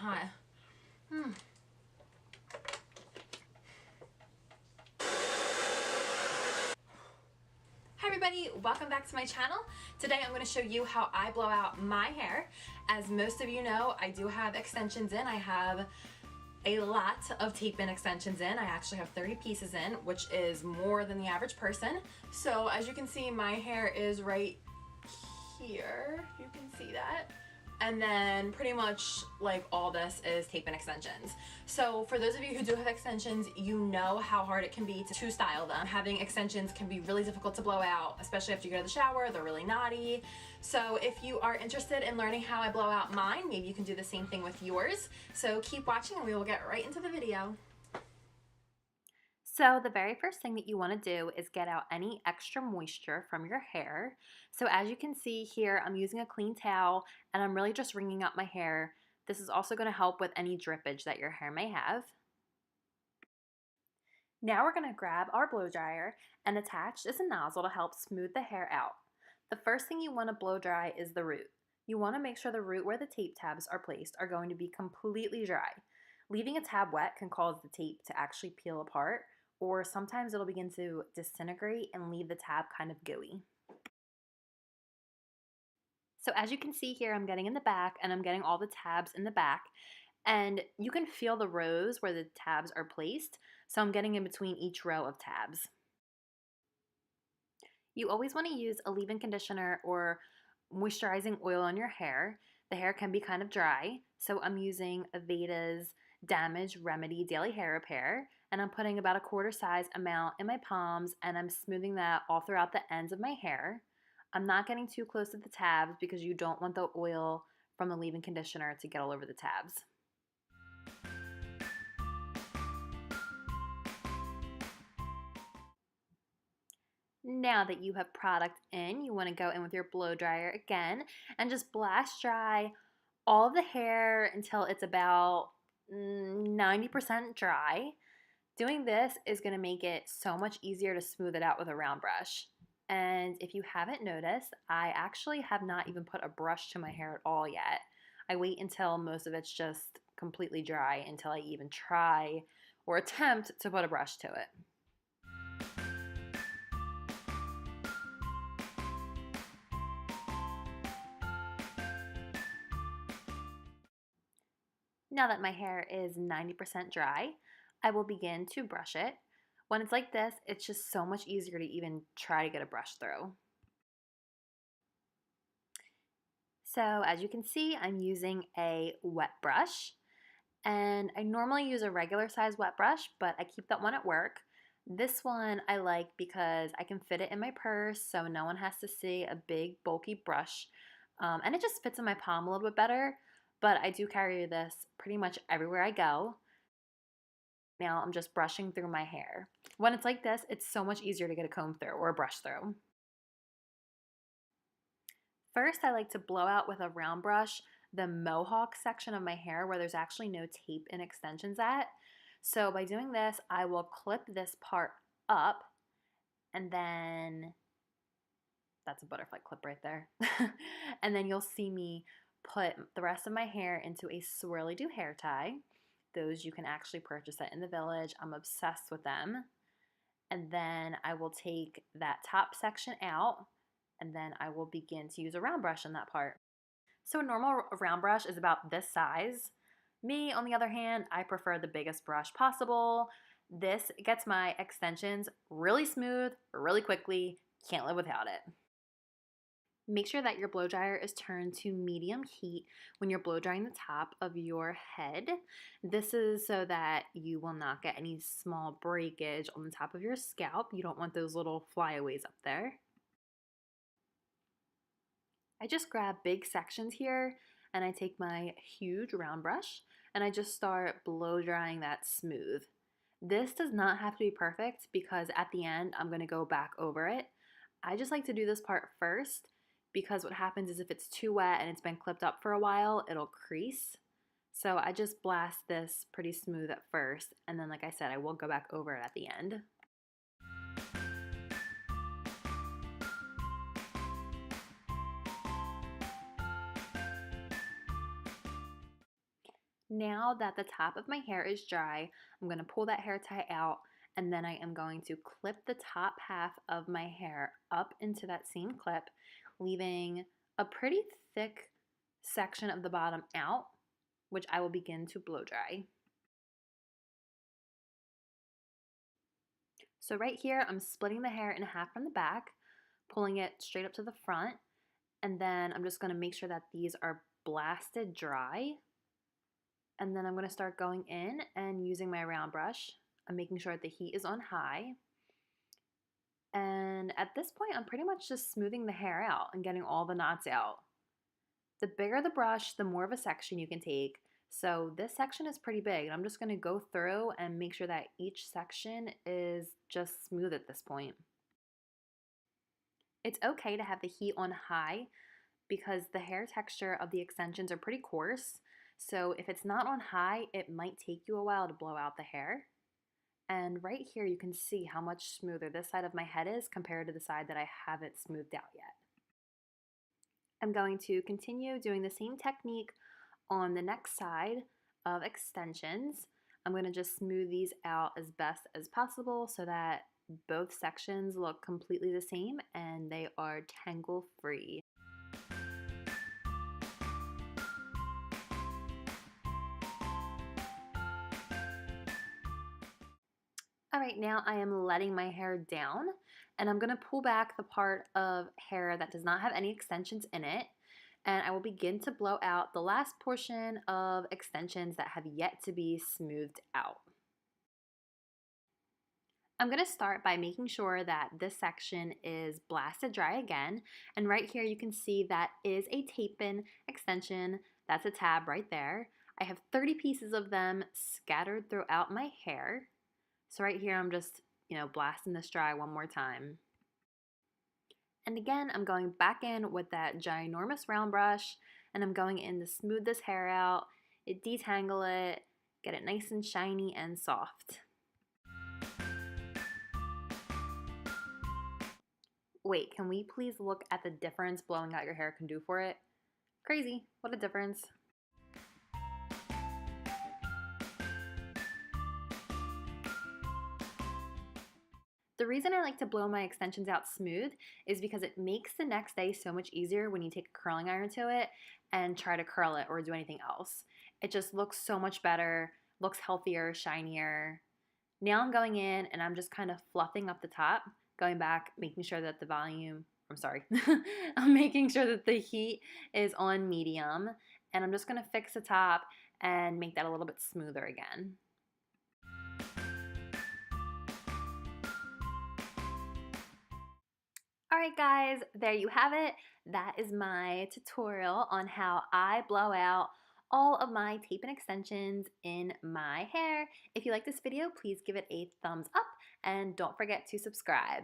hot. Hi everybody, welcome back to my channel. Today I'm going to show you how I blow out my hair. As most of you know, I do have extensions in. I have a lot of tape-in extensions in. I actually have 30 pieces in, which is more than the average person. So as you can see, my hair is right here. You can see that. And then pretty much like all this is tape-in extensions. So for those of you who do have extensions, you know how hard it can be to style them. Having extensions can be really difficult to blow out, especially after you go to the shower. They're really knotty. So if you are interested in learning how I blow out mine, maybe you can do the same thing with yours. So keep watching and we will get right into the video. So the very first thing that you want to do is get out any extra moisture from your hair. So as you can see here, I'm using a clean towel and I'm really just wringing out my hair. This is also going to help with any drippage that your hair may have. Now we're going to grab our blow dryer, and attached is a nozzle to help smooth the hair out. The first thing you want to blow dry is the root. You want to make sure the root where the tape tabs are placed are going to be completely dry. Leaving a tab wet can cause the tape to actually peel apart, or sometimes it'll begin to disintegrate and leave the tab kind of gooey. So as you can see here, I'm getting in the back and I'm getting all the tabs in the back, and you can feel the rows where the tabs are placed. So I'm getting in between each row of tabs. You always want to use a leave-in conditioner or moisturizing oil on your hair. The hair can be kind of dry, so I'm using Aveda's Damage Remedy Daily Hair Repair, and I'm putting about a quarter size amount in my palms, and I'm smoothing that all throughout the ends of my hair. I'm not getting too close to the tabs because you don't want the oil from the leave-in conditioner to get all over the tabs. Now that you have product in, you want to go in with your blow dryer again and just blast dry all the hair until it's about 90% dry. Doing this is going to make it so much easier to smooth it out with a round brush. And if you haven't noticed, I actually have not even put a brush to my hair at all yet. I wait until most of it's just completely dry until I even try or attempt to put a brush to it. Now that my hair is 90% dry, I will begin to brush it. When it's like this, it's just so much easier to even try to get a brush through. So as you can see, I'm using a wet brush, and I normally use a regular size wet brush, but I keep that one at work. This one I like because I can fit it in my purse, so no one has to see a big bulky brush, and it just fits in my palm a little bit better. But I do carry this pretty much everywhere I go. Now I'm just brushing through my hair. When it's like this, it's so much easier to get a comb through or a brush through. First, I like to blow out with a round brush the mohawk section of my hair where there's actually no tape and extensions at. So by doing this, I will clip this part up, and then that's a butterfly clip right there. And then you'll see me put the rest of my hair into a swirly-do hair tie. Those you can actually purchase at in the village. I'm obsessed with them. And then I will take that top section out, and then I will begin to use a round brush in that part. So a normal round brush is about this size. Me, on the other hand, I prefer the biggest brush possible. This gets my extensions really smooth, really quickly. Can't live without it. Make sure that your blow dryer is turned to medium heat when you're blow drying the top of your head. This is so that you will not get any small breakage on the top of your scalp. You don't want those little flyaways up there. I just grab big sections here, and I take my huge round brush and I just start blow drying that smooth. This does not have to be perfect because at the end I'm going to go back over it. I just like to do this part first because what happens is if it's too wet and it's been clipped up for a while, it'll crease. So I just blast this pretty smooth at first, and then like I said, I will go back over it at the end. Now that the top of my hair is dry, I'm going to pull that hair tie out, and then I am going to clip the top half of my hair up into that same clip, leaving a pretty thick section of the bottom out, which I will begin to blow dry. So right here, I'm splitting the hair in half from the back, pulling it straight up to the front, and then I'm just going to make sure that these are blasted dry. And then I'm going to start going in and using my round brush. I'm making sure that the heat is on high. And at this point, I'm pretty much just smoothing the hair out and getting all the knots out. The bigger the brush, the more of a section you can take. So this section is pretty big, and I'm just going to go through and make sure that each section is just smooth at this point. It's okay to have the heat on high because the hair texture of the extensions are pretty coarse. So if it's not on high, it might take you a while to blow out the hair. And right here you can see how much smoother this side of my head is compared to the side that I haven't smoothed out yet. I'm going to continue doing the same technique on the next side of extensions. I'm going to just smooth these out as best as possible so that both sections look completely the same and they are tangle free. All right, now I am letting my hair down, and I'm going to pull back the part of hair that does not have any extensions in it, and I will begin to blow out the last portion of extensions that have yet to be smoothed out. I'm going to start by making sure that this section is blasted dry again, and right here you can see that is a tape-in extension. That's a tab right there. I have 30 pieces of them scattered throughout my hair. So right here, I'm just, blasting this dry one more time. And again, I'm going back in with that ginormous round brush, and I'm going in to smooth this hair out, detangle it, get it nice and shiny and soft. Wait, can we please look at the difference blowing out your hair can do for it? Crazy, what a difference. The reason I like to blow my extensions out smooth is because it makes the next day so much easier when you take a curling iron to it and try to curl it or do anything else. It just looks so much better, looks healthier, shinier. Now I'm going in and I'm just kind of fluffing up the top, going back, making sure that I'm making sure that the heat is on medium, and I'm just going to fix the top and make that a little bit smoother again. Alright guys, there you have it. That is my tutorial on how I blow out all of my tape-in extensions in my hair. If you like this video, please give it a thumbs up and don't forget to subscribe.